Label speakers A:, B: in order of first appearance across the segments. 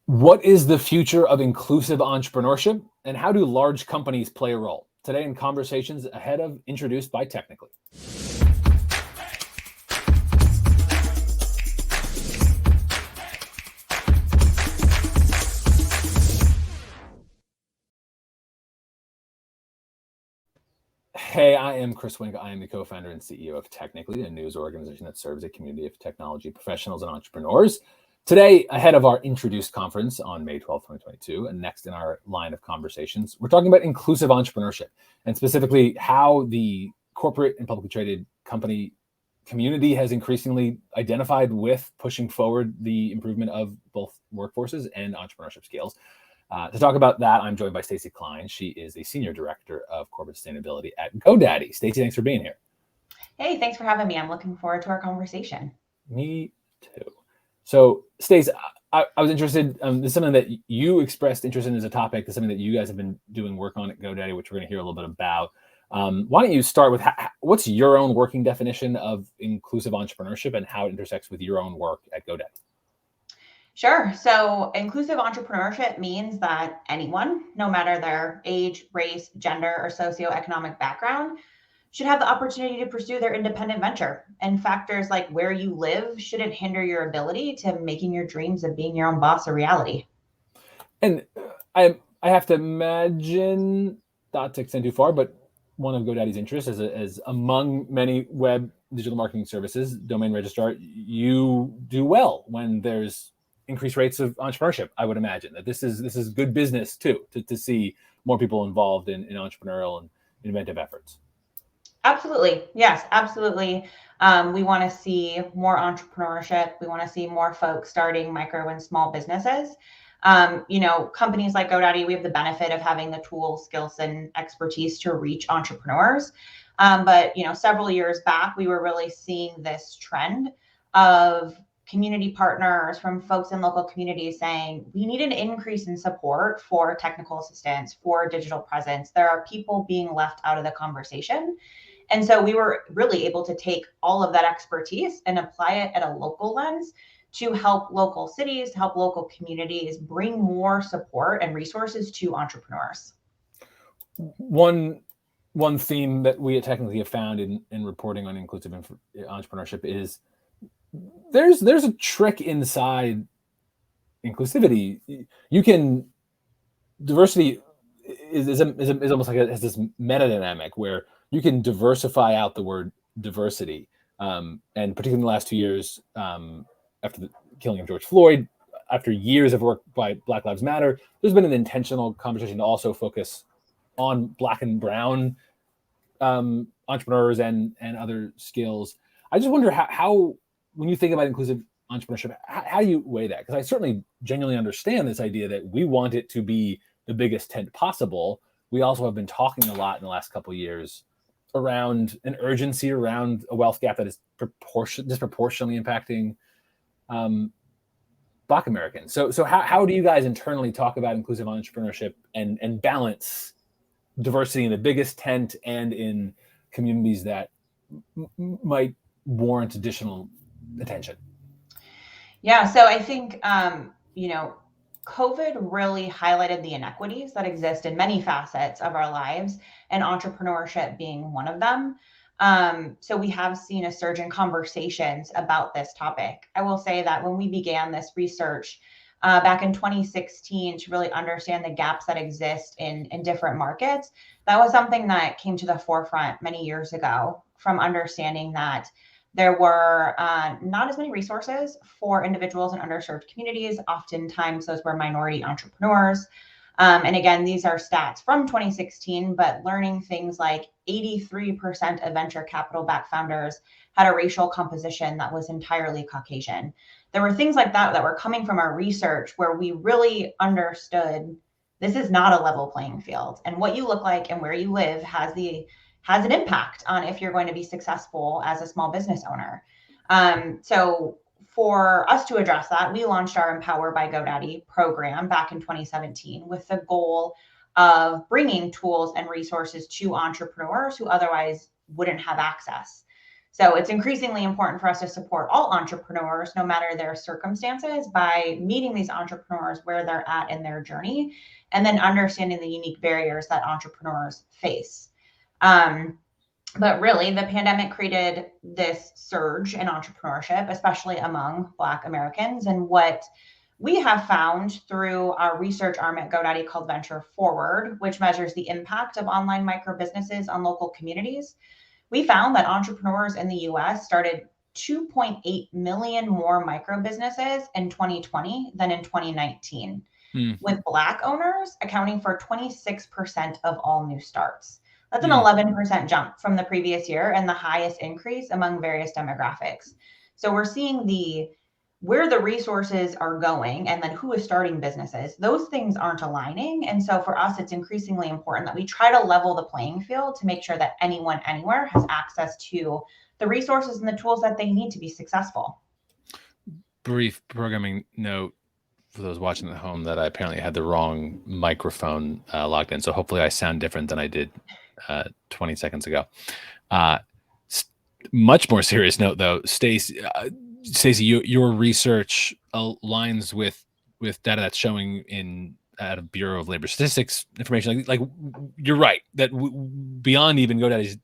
A: What is the future of inclusive entrepreneurship, and how do large companies play a role? Today in Conversations Ahead of, introduced by Technically. Hey, I am Chris Wink. I am the co-founder and CEO of Technically, a news organization that serves a community of technology professionals and entrepreneurs. Today, ahead of our Introduced conference on May 12, 2022, and next in our line of conversations, we're talking about inclusive entrepreneurship, and specifically how the corporate and publicly traded company community has increasingly identified with pushing forward the improvement of both workforces and entrepreneurship skills. To talk about that, I'm joined by Stacy Cline. She is a senior director of corporate sustainability at GoDaddy. Stacy, thanks for being here.
B: Hey, thanks for having me. I'm looking forward to our conversation.
A: Me too. So, Stace, I was interested. This is something that you expressed interest in as a topic. This is something that you guys have been doing work on at GoDaddy, which we're going to hear a little bit about. Why don't you start with what's your own working definition of inclusive entrepreneurship and how it intersects with your own work at GoDaddy?
B: Sure. So inclusive entrepreneurship means that anyone, no matter their age, race, gender, or socioeconomic background, should have the opportunity to pursue their independent venture. And factors like where you live shouldn't hinder your ability to making your dreams of being your own boss a reality.
A: And I have to imagine, not to extend too far, but one of GoDaddy's interests is among many web digital marketing services, domain registrar, you do well when there's increased rates of entrepreneurship. I would imagine that this is good business too, to see more people involved in entrepreneurial and inventive efforts.
B: Absolutely. Yes, absolutely. We want to see more entrepreneurship. We want to see more folks starting micro and small businesses. Companies like GoDaddy, we have the benefit of having the tools, skills, and expertise to reach entrepreneurs. But several years back, we were really seeing this trend of community partners from folks in local communities saying, we need an increase in support for technical assistance, for digital presence. There are people being left out of the conversation. And so we were really able to take all of that expertise and apply it at a local lens to help local cities, to help local communities bring more support and resources to entrepreneurs.
A: One theme that we at Technically have found in reporting on inclusive entrepreneurship is there's a trick inside inclusivity. You can diversity is almost like has this meta dynamic where you can diversify out the word diversity, and particularly in the last 2 years, after the killing of George Floyd, after years of work by Black Lives Matter, there's been an intentional conversation to also focus on Black and Brown entrepreneurs and other skills. I just wonder how when you think about inclusive entrepreneurship, how do you weigh that? Because I certainly genuinely understand this idea that we want it to be the biggest tent possible. We also have been talking a lot in the last couple of years around an urgency around a wealth gap that is disproportionately impacting Black Americans. So how do you guys internally talk about inclusive entrepreneurship and balance diversity in the biggest tent and in communities that might warrant additional attention?
B: Yeah, so I think COVID really highlighted the inequities that exist in many facets of our lives, and entrepreneurship being one of them. So we have seen a surge in conversations about this topic. I will say that when we began this research back in 2016 to really understand the gaps that exist in different markets, that was something that came to the forefront many years ago, from understanding that there were not as many resources for individuals in underserved communities. Oftentimes, those were minority entrepreneurs. And again, these are stats from 2016, but learning things like 83% of venture capital-backed founders had a racial composition that was entirely Caucasian. There were things like that were coming from our research where we really understood this is not a level playing field. And what you look like and where you live has an impact on if you're going to be successful as a small business owner. So for us to address that, we launched our Empower by GoDaddy program back in 2017 with the goal of bringing tools and resources to entrepreneurs who otherwise wouldn't have access. So it's increasingly important for us to support all entrepreneurs, no matter their circumstances, by meeting these entrepreneurs where they're at in their journey, and then understanding the unique barriers that entrepreneurs face. But really, the pandemic created this surge in entrepreneurship, especially among Black Americans. And what we have found through our research arm at GoDaddy called Venture Forward, which measures the impact of online micro businesses on local communities, we found that entrepreneurs in the US started 2.8 million more micro businesses in 2020 than in 2019, with Black owners accounting for 26% of all new starts. That's an 11% jump from the previous year and the highest increase among various demographics. So we're seeing where the resources are going and then who is starting businesses. Those things aren't aligning. And so for us, it's increasingly important that we try to level the playing field to make sure that anyone, anywhere has access to the resources and the tools that they need to be successful.
A: Brief programming note for those watching at home that I apparently had the wrong microphone logged in. So hopefully I sound different than I did 20 seconds ago. Much more serious note though, Stacy, your research aligns with data that's showing out of Bureau of Labor Statistics information. Like you're right that beyond even GoDaddy's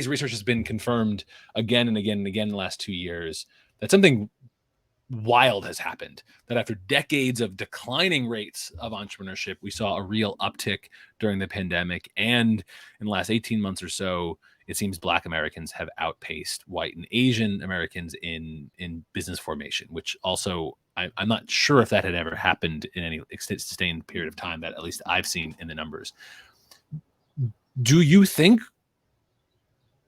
A: research has been confirmed again and again and again in the last 2 years that something wild has happened, that after decades of declining rates of entrepreneurship, we saw a real uptick during the pandemic. And in the last 18 months or so, it seems Black Americans have outpaced white and Asian Americans in business formation, which also I'm not sure if that had ever happened in any sustained period of time that at least I've seen in the numbers. Do you think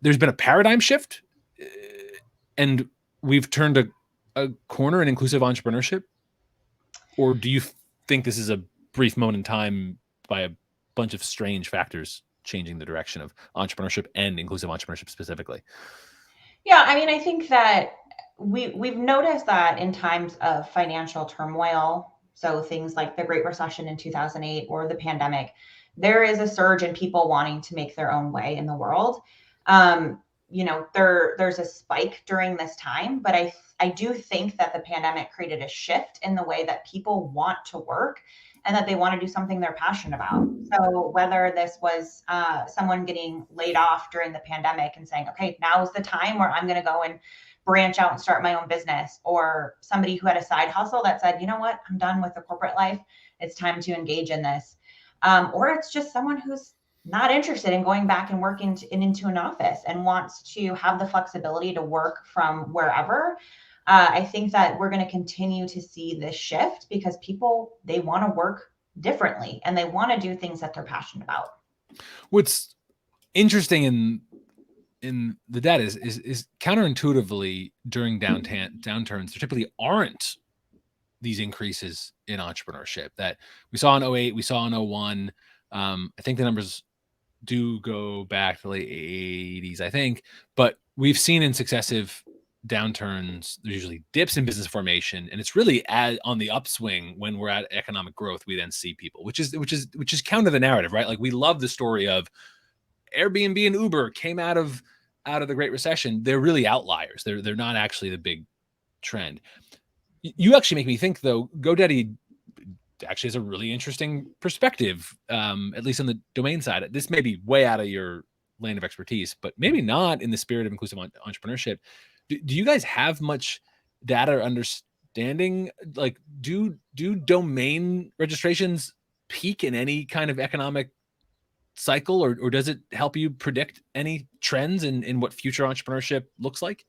A: there's been a paradigm shift and we've turned a corner in inclusive entrepreneurship? Or do you think this is a brief moment in time by a bunch of strange factors changing the direction of entrepreneurship and inclusive entrepreneurship specifically?
B: Yeah, I mean, I think that we've noticed that in times of financial turmoil, so things like the Great Recession in 2008 or the pandemic, there is a surge in people wanting to make their own way in the world. There's a spike during this time, but I do think that the pandemic created a shift in the way that people want to work and that they want to do something they're passionate about. So whether this was someone getting laid off during the pandemic and saying, okay, now is the time where I'm going to go and branch out and start my own business, or somebody who had a side hustle that said, you know what, I'm done with the corporate life. It's time to engage in this. Or it's just someone who's not interested in going back and working into an office and wants to have the flexibility to work from wherever. I think that we're going to continue to see this shift because people, they want to work differently and they want to do things that they're passionate about.
A: What's interesting in the data is counterintuitively during downturns, there typically aren't these increases in entrepreneurship that we saw in 08, we saw in 01. I think the numbers do go back to the late 80s, I think, but we've seen in successive downturns, there's usually dips in business formation, and it's really on the upswing when we're at economic growth, we then see people, which is counter the narrative, right? Like we love the story of Airbnb and Uber came out of the Great Recession. They're really outliers. They're not actually the big trend. You actually make me think though, GoDaddy actually has a really interesting perspective, at least on the domain side. This may be way out of your lane of expertise, but maybe not in the spirit of inclusive entrepreneurship. Do you guys have much data or understanding? Like, do domain registrations peak in any kind of economic cycle, or does it help you predict any trends in what future entrepreneurship looks like?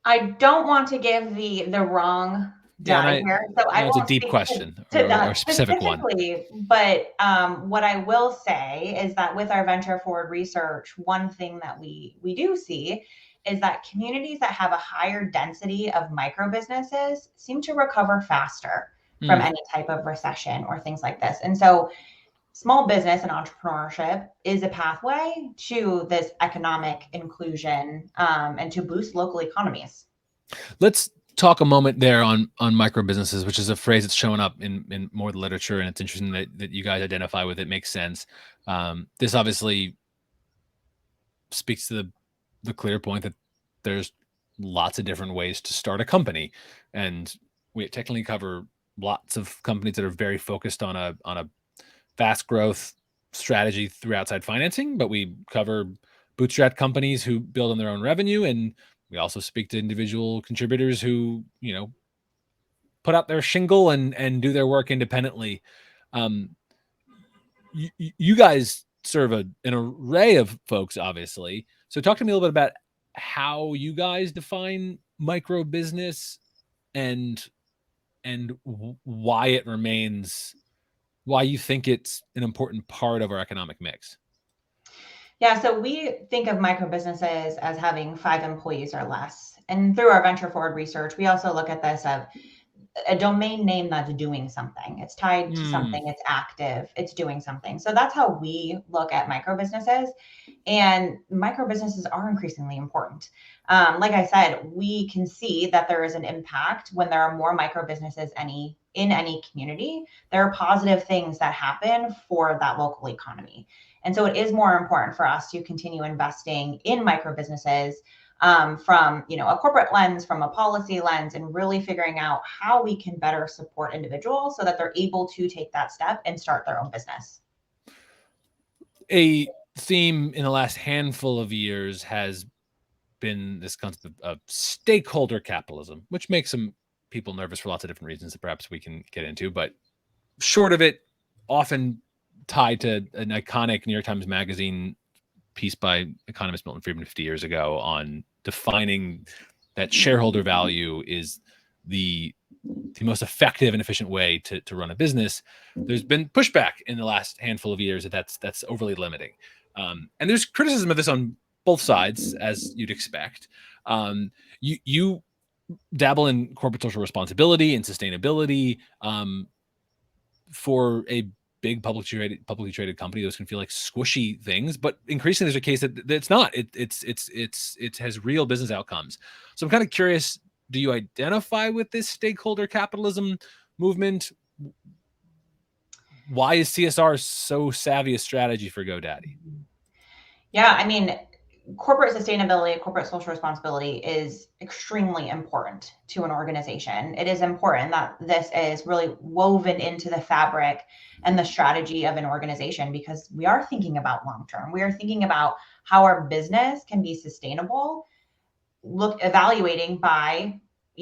B: I don't want to give the wrong data here, so I won't.
A: It's a deep question
B: to
A: or
B: that
A: a specific one.
B: But what I will say is that with our Venture Forward research, one thing that we do see is that communities that have a higher density of micro businesses seem to recover faster from any type of recession or things like this. And so small business and entrepreneurship is a pathway to this economic inclusion and to boost local economies.
A: Let's talk a moment there on micro businesses, which is a phrase that's showing up in more of the literature, and it's interesting that you guys identify with it. Makes sense. This obviously speaks to the clear point that there's lots of different ways to start a company, and we technically cover lots of companies that are very focused on a fast growth strategy through outside financing, but we cover bootstrap companies who build on their own revenue, and we also speak to individual contributors who, put out their shingle and do their work independently. You guys serve an array of folks, obviously. So talk to me a little bit about how you guys define micro business and why it remains, why you think it's an important part of our economic mix.
B: Yeah, so we think of micro businesses as having 5 employees or less. And through our venture forward research, we also look at this of a domain name that's doing something. It's tied to something, it's active, it's doing something. So that's how we look at micro businesses. And micro businesses are increasingly important. Like I said, we can see that there is an impact when there are more micro businesses in any community. There are positive things that happen for that local economy. And so it is more important for us to continue investing in micro businesses from a corporate lens, from a policy lens, and really figuring out how we can better support individuals so that they're able to take that step and start their own business.
A: A theme in the last handful of years has been this concept of stakeholder capitalism, which makes some people nervous for lots of different reasons that perhaps we can get into. But short of it, often tied to an iconic New York Times Magazine piece by economist Milton Friedman 50 years ago on defining that shareholder value is the most effective and efficient way to run a business. There's been pushback in the last handful of years that that's overly limiting. And there's criticism of this on both sides, as you'd expect. You dabble in corporate social responsibility and sustainability. For a big publicly traded company, those can feel like squishy things, but increasingly there's a case that it's not. It has real business outcomes. So I'm kind of curious, do you identify with this stakeholder capitalism movement? Why is CSR so savvy a strategy for GoDaddy?
B: Yeah, I mean, corporate sustainability, corporate social responsibility is extremely important to an organization. It is important that this is really woven into the fabric and the strategy of an organization, because we are thinking about long term. We are thinking about how our business can be sustainable, evaluating by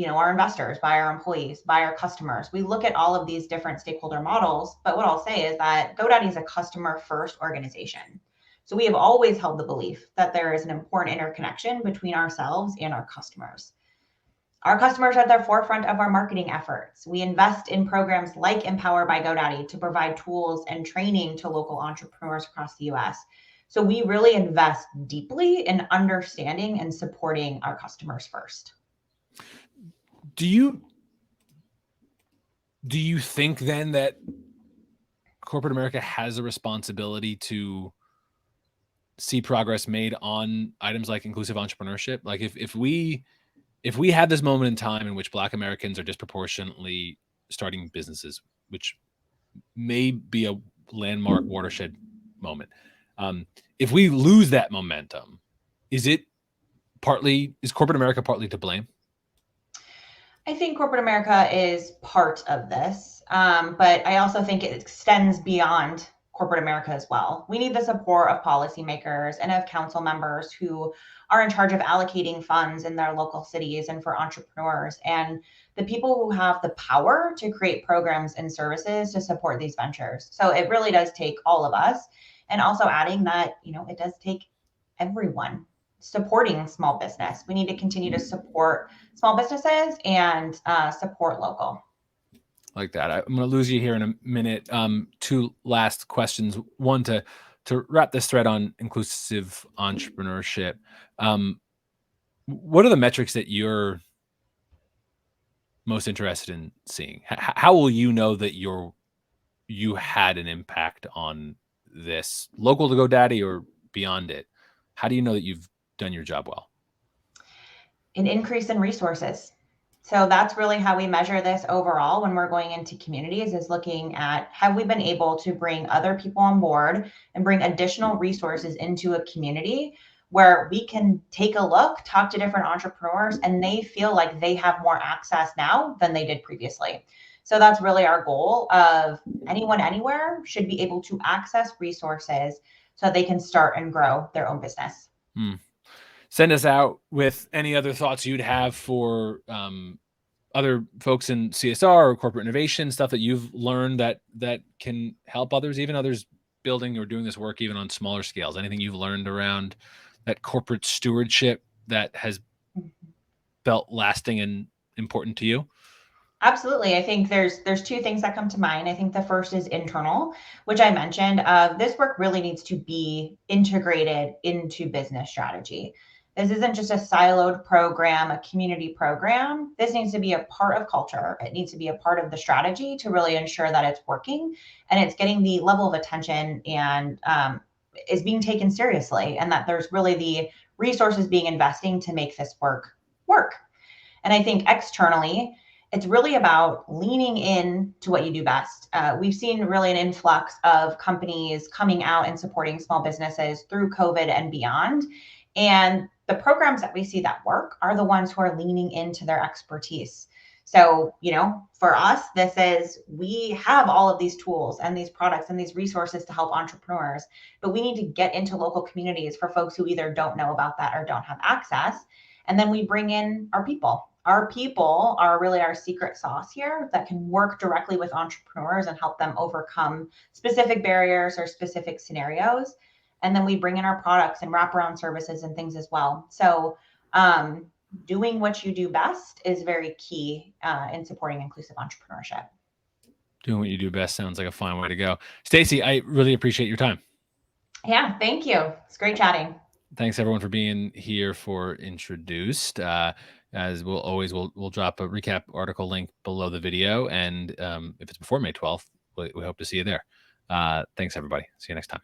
B: our investors, by our employees, by our customers. We look at all of these different stakeholder models, but what I'll say is that GoDaddy is a customer first organization. So we have always held the belief that there is an important interconnection between ourselves and our customers. Our customers are at the forefront of our marketing efforts. We invest in programs like Empower by GoDaddy to provide tools and training to local entrepreneurs across the US. So we really invest deeply in understanding and supporting our customers first.
A: Do you think then that corporate America has a responsibility to see progress made on items like inclusive entrepreneurship? Like if we have this moment in time in which Black Americans are disproportionately starting businesses, which may be a landmark watershed moment, if we lose that momentum, is corporate America partly to blame?
B: I think corporate America is part of this, but I also think it extends beyond corporate America as well. We need the support of policymakers and of council members who are in charge of allocating funds in their local cities and for entrepreneurs, and the people who have the power to create programs and services to support these ventures. So it really does take all of us, and also adding that, it does take everyone supporting small business. We need to continue to support small businesses and support local.
A: Like that. I'm going to lose you here in a minute. Two last questions. One, to wrap this thread on inclusive entrepreneurship. What are the metrics that you're most interested in seeing? How will you know that you had an impact on this, local to GoDaddy or beyond it? How do you know that you've done your job well?
B: An increase in resources. So that's really how we measure this overall when we're going into communities, is looking at, have we been able to bring other people on board and bring additional resources into a community where we can take a look, talk to different entrepreneurs, and they feel like they have more access now than they did previously. So that's really our goal of anyone anywhere should be able to access resources so they can start and grow their own business.
A: Send us out with any other thoughts you'd have for other folks in CSR or corporate innovation, stuff that you've learned that can help others, even others building or doing this work even on smaller scales. Anything you've learned around that corporate stewardship that has felt lasting and important to you?
B: Absolutely. I think there's two things that come to mind. I think the first is internal, which I mentioned. This work really needs to be integrated into business strategy. This isn't just a siloed program, a community program. This needs to be a part of culture. It needs to be a part of the strategy to really ensure that it's working and it's getting the level of attention and is being taken seriously, and that there's really the resources being investing to make this work. And I think externally, it's really about leaning in to what you do best. We've seen really an influx of companies coming out and supporting small businesses through COVID and beyond. And the programs that we see that work are the ones who are leaning into their expertise. So, for us, we have all of these tools and these products and these resources to help entrepreneurs, but we need to get into local communities for folks who either don't know about that or don't have access. And then we bring in our people. Our people are really our secret sauce here that can work directly with entrepreneurs and help them overcome specific barriers or specific scenarios. And then we bring in our products and wraparound services and things as well. So doing what you do best is very key in supporting inclusive entrepreneurship.
A: Doing what you do best sounds like a fine way to go. Stacy, I really appreciate your time.
B: Yeah, thank you. It's great chatting.
A: Thanks everyone for being here for Introduced. As we'll drop a recap article link below the video. And if it's before May 12th, we hope to see you there. Thanks everybody. See you next time.